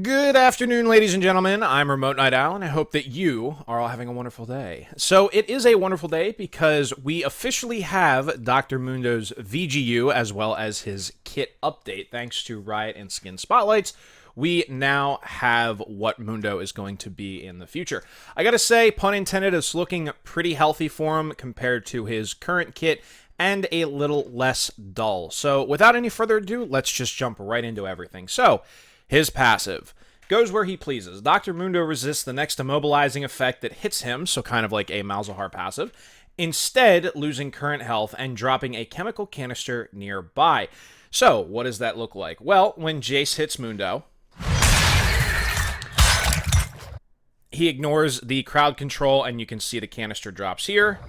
Good afternoon, ladies and gentlemen. I'm Remote Night Owl, and I hope that you are all having a wonderful day. So, it is a wonderful day because we officially have Dr. Mundo's VGU as well as his kit update. Thanks to Riot and Skin Spotlights, we now have what Mundo is going to be in the future. I gotta say, pun intended, it's looking pretty healthy for him compared to his current kit and a little less dull. So, without any further ado, let's just jump right into everything. So, his passive goes where he pleases. Dr. Mundo resists the next immobilizing effect that hits him, so kind of like a Malzahar passive, instead losing current health and dropping a chemical canister nearby. So, what does that look like? Well, when Jace hits Mundo, he ignores the crowd control, and you can see the canister drops here.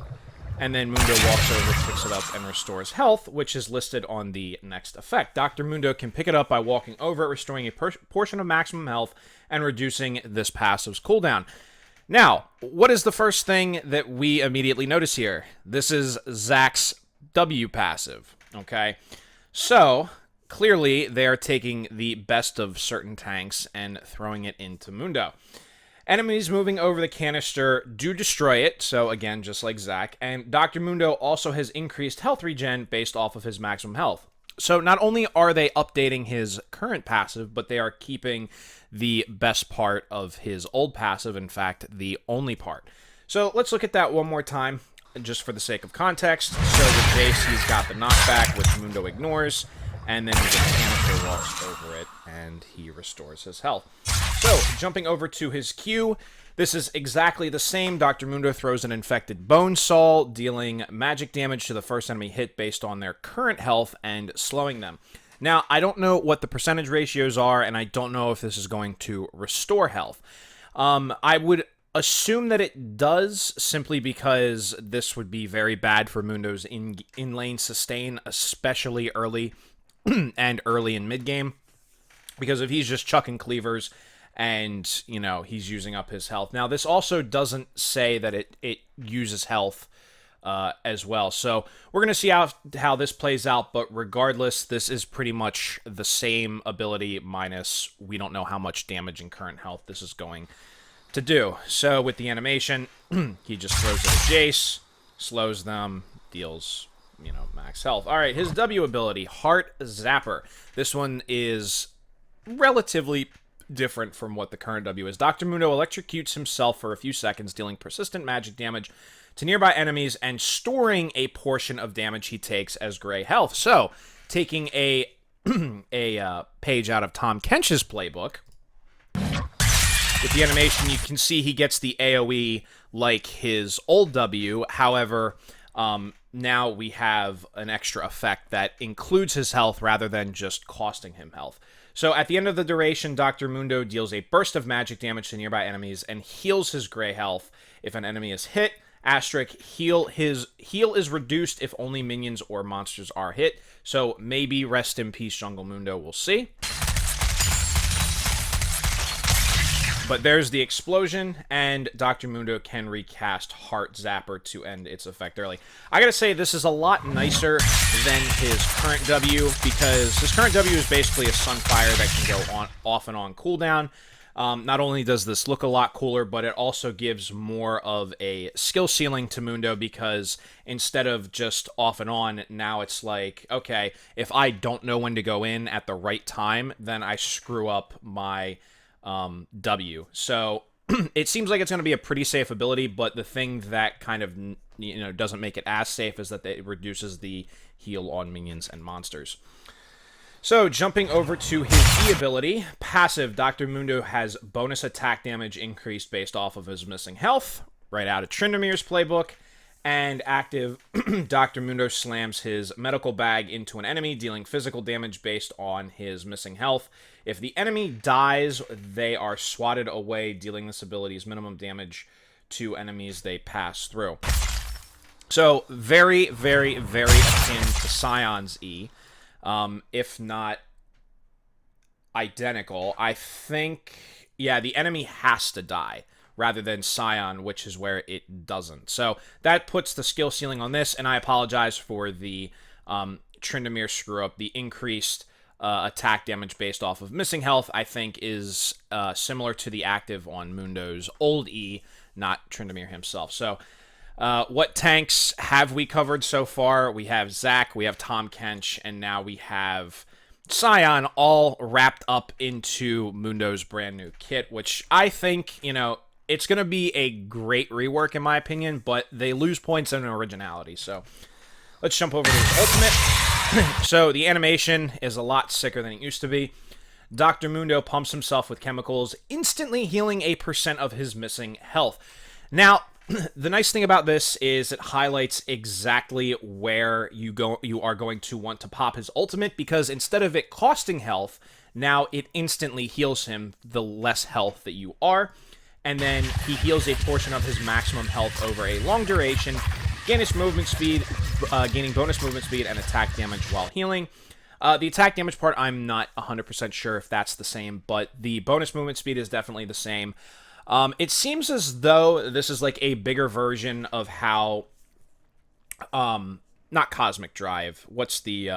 And then Mundo walks over, picks it up, and restores health, which is listed on the next effect. Dr. Mundo can pick it up by walking over it, restoring a portion of maximum health, and reducing this passive's cooldown. Now, what is the first thing that we immediately notice here? This is Zach's W passive, okay? So, clearly, they're taking the best of certain tanks and throwing it into Mundo. Enemies moving over the canister do destroy it, so again, just like Zach, and Dr. Mundo also has increased health regen based off of his maximum health. So not only are they updating his current passive, but they are keeping the best part of his old passive, in fact, the only part. So let's look at that one more time, just for the sake of context. So with Jace, he's got the knockback, which Mundo ignores, and then the canister walks over it, and he restores his health. So, jumping over to his Q, this is exactly the same. Dr. Mundo throws an infected BONESAW, dealing magic damage to the first enemy hit based on their current health and slowing them. Now, I don't know what the percentage ratios are, and I don't know if this is going to restore health. I would assume that it does, simply because this would be very bad for Mundo's in-lane sustain, especially early and early in mid-game. Because if he's just chucking cleavers and, you know, he's using up his health. Now, this also doesn't say that it uses health as well. So we're going to see how this plays out, but regardless, this is pretty much the same ability minus we don't know how much damage and current health this is going to do. So with the animation, he just throws it at Jace, slows them, deals, you know, max health. All right, his W ability, Heart Zapper. This one is relatively different from what the current W is. Dr. Mundo electrocutes himself for a few seconds, dealing persistent magic damage to nearby enemies and storing a portion of damage he takes as gray health. So, taking a page out of Tom Kench's playbook, with the animation, you can see he gets the AoE like his old W. However, now we have an extra effect that includes his health rather than just costing him health. So at the end of the duration, Dr. Mundo deals a burst of magic damage to nearby enemies and heals his gray health. If an enemy is hit, asterisk, heal is reduced if only minions or monsters are hit. So maybe rest in peace, Jungle Mundo, we'll see. But there's the explosion, and Dr. Mundo can recast Heart Zapper to end its effect early. I gotta say, this is a lot nicer than his current W, because his current W is basically a Sunfire that can go off and on cooldown. Not only does this look a lot cooler, but it also gives more of a skill ceiling to Mundo, because instead of just off and on, now it's like, okay, if I don't know when to go in at the right time, then I screw up my W. So it seems like it's going to be a pretty safe ability, but the thing that kind of, you know, doesn't make it as safe is that it reduces the heal on minions and monsters. So jumping over to his E ability, passive, Dr. Mundo has bonus attack damage increased based off of his missing health, right out of Trindamere's playbook. And active, Dr. Mundo slams his medical bag into an enemy, dealing physical damage based on his missing health. If the enemy dies, they are swatted away, dealing this ability's minimum damage to enemies they pass through. So, very, very, very akin to Scion's E, if not identical. I think, yeah, the enemy has to die, rather than Scion, which is where it doesn't. So that puts the skill ceiling on this, and I apologize for the Trindamere screw-up. The increased attack damage based off of missing health, I think is similar to the active on Mundo's old E, not Tryndamere himself. So what tanks have we covered so far? We have Zac, we have Tahm Kench, and now we have Sion, all wrapped up into Mundo's brand new kit, which I think, you know, it's going to be a great rework in my opinion, but they lose points in originality. So let's jump over to his ultimate. So the animation is a lot sicker than it used to be. Dr. Mundo pumps himself with chemicals, instantly healing 8% of his missing health. Now, the nice thing about this is it highlights exactly where you are going to want to pop his ultimate, because instead of it costing health, now it instantly heals him the less health that you are, and then he heals a portion of his maximum health over a long duration, gaining bonus movement speed and attack damage while healing. The attack damage part, I'm not 100% sure if that's the same, but the bonus movement speed is definitely the same. It seems as though this is like a bigger version of how, not Cosmic Drive. What's the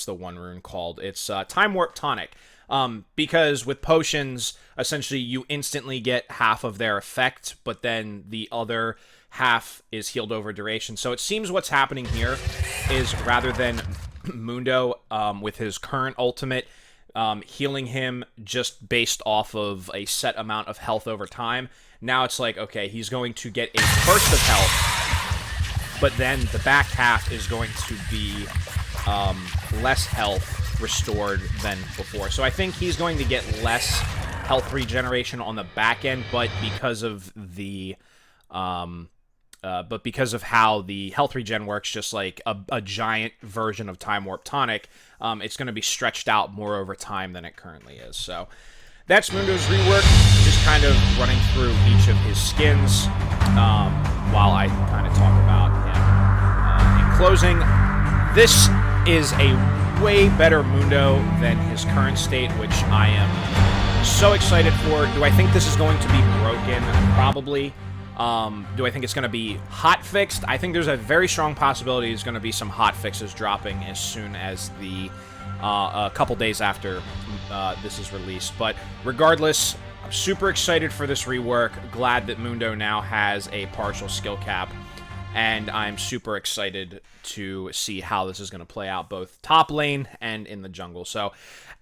one rune called? It's Time Warp Tonic. Because with potions, essentially you instantly get half of their effect, but then the other half is healed over duration. So it seems what's happening here is rather than Mundo with his current ultimate healing him just based off of a set amount of health over time, now it's like, okay, he's going to get a burst of health, but then the back half is going to be less health restored than before. So I think he's going to get less health regeneration on the back end, but because of the because of how the health regen works, just like a giant version of Time Warp Tonic, it's going to be stretched out more over time than it currently is. So that's Mundo's rework, just kind of running through each of his skins while I kind of talk about him. In closing, this is a way better Mundo than his current state, which I am so excited for. Do I think this is going to be broken? Probably. Do I think it's going to be hot fixed? I think there's a very strong possibility there's going to be some hot fixes dropping as soon as the a couple days after this is released. But regardless, I'm super excited for this rework. Glad that Mundo now has a partial skill cap, and I'm super excited to see how this is going to play out both top lane and in the jungle. So,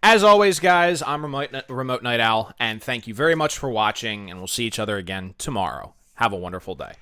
as always, guys, I'm Remote Night Owl, and thank you very much for watching, and we'll see each other again tomorrow. Have a wonderful day.